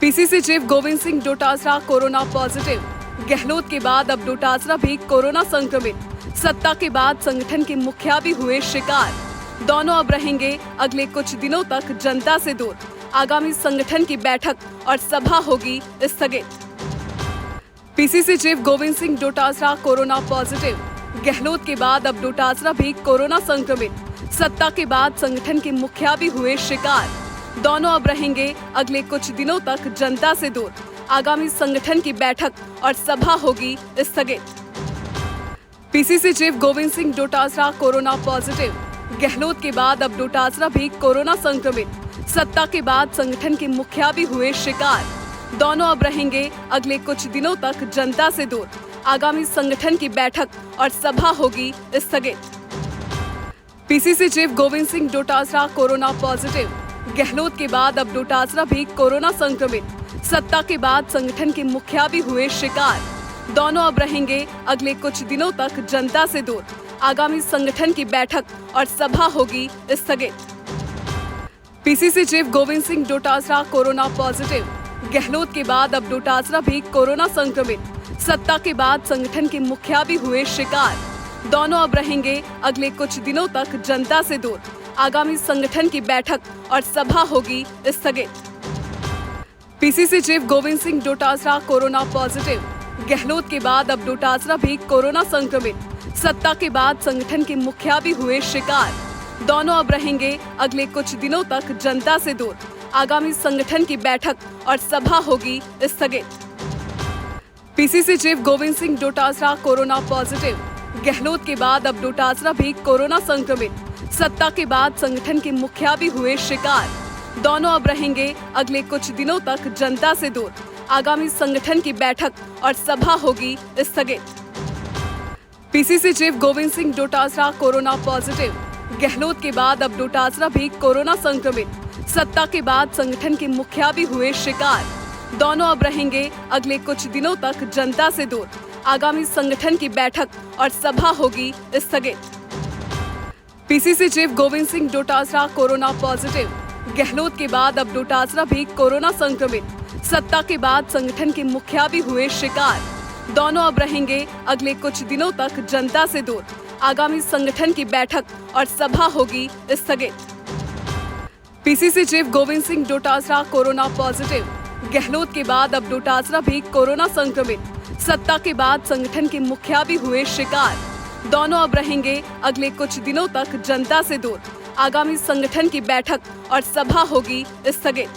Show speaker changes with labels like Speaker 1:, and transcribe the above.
Speaker 1: PCC chief Govind Singh Dotasra corona positive. Gehlot के बाद अब डोटासरा भी कोरोना संक्रमित। सत्ता के बाद संगठन के मुखिया भी हुए शिकार। दोनों अब रहेंगे अगले कुछ दिनों तक जनता से दूर। आगामी संगठन की बैठक और सभा होगी स्थगित। PCC chief Govind Singh Dotasra corona positive. Gehlot के बाद अब डोटासरा भी कोरोना संक्रमित। सत्ता के बाद संगठन के मुखिया भी हुए शिकार। दोनों अब रहेंगे अगले कुछ दिनों तक जनता से दूर। आगामी संगठन की बैठक और सभा होगी स्थगित। PCC chief Govind Singh Dotasra corona positive. Gehlot के बाद अब डोटासरा भी कोरोना संक्रमित। सत्ता के बाद संगठन के मुखिया भी हुए शिकार। दोनों अब रहेंगे अगले कुछ दिनों तक जनता से दूर। आगामी संगठन की बैठक और सभा होगी स्थगित। PCC chief Govind Singh Dotasra corona positive. Gehlot के बाद अब डोटासरा भी कोरोना संक्रमित। सत्ता के बाद संगठन के मुखिया भी हुए शिकार। दोनों अब रहेंगे अगले कुछ दिनों तक जनता से दूर। आगामी संगठन की बैठक और सभा होगी स्थगित। PCC chief Govind Singh Dotasra corona positive. Gehlot के बाद अब डोटासरा भी कोरोना संक्रमित। सत्ता के बाद संगठन के मुखिया भी हुए शिकार। दोनों अब रहेंगे अगले कुछ दिनों तक जनता से दूर। आगामी संगठन की बैठक और सभा होगी स्थगित। PCC chief Govind Singh Dotasra corona positive. Gehlot के बाद अब डोटासरा भी कोरोना संक्रमित। सत्ता के बाद संगठन के मुखिया भी हुए शिकार। दोनों अब रहेंगे अगले कुछ दिनों तक जनता से दूर। आगामी संगठन की बैठक और सभा होगी स्थगित। PCC chief Govind Singh Dotasra corona positive. Gehlot के बाद अब डोटासरा भी कोरोना संक्रमित। सत्ता के बाद संगठन के मुखिया भी हुए शिकार। दोनों अब रहेंगे अगले कुछ दिनों तक जनता से दूर। आगामी संगठन की बैठक और सभा होगी स्थगित। PCC chief Govind Singh Dotasra corona positive. Gehlot के बाद अब डोटासरा भी कोरोना संक्रमित। सत्ता के बाद संगठन के मुखिया भी हुए शिकार। दोनों अब रहेंगे अगले कुछ दिनों तक जनता से दूर। आगामी संगठन की बैठक और सभा होगी स्थगित। PCC chief Govind Singh Dotasra corona positive. Gehlot के बाद अब डोटासरा भी कोरोना संक्रमित। सत्ता के बाद संगठन के मुखिया भी हुए शिकार। दोनों अब रहेंगे अगले कुछ दिनों तक जनता से दूर। आगामी संगठन की बैठक और सभा होगी स्थगित। PCC chief Govind Singh Dotasra corona positive. Gehlot के बाद अब डोटासरा भी कोरोना संक्रमित। सत्ता के बाद संगठन के मुखिया भी हुए शिकार। दोनों अब रहेंगे अगले कुछ दिनों तक जनता से दूर। आगामी संगठन की बैठक और सभा होगी स्थगित।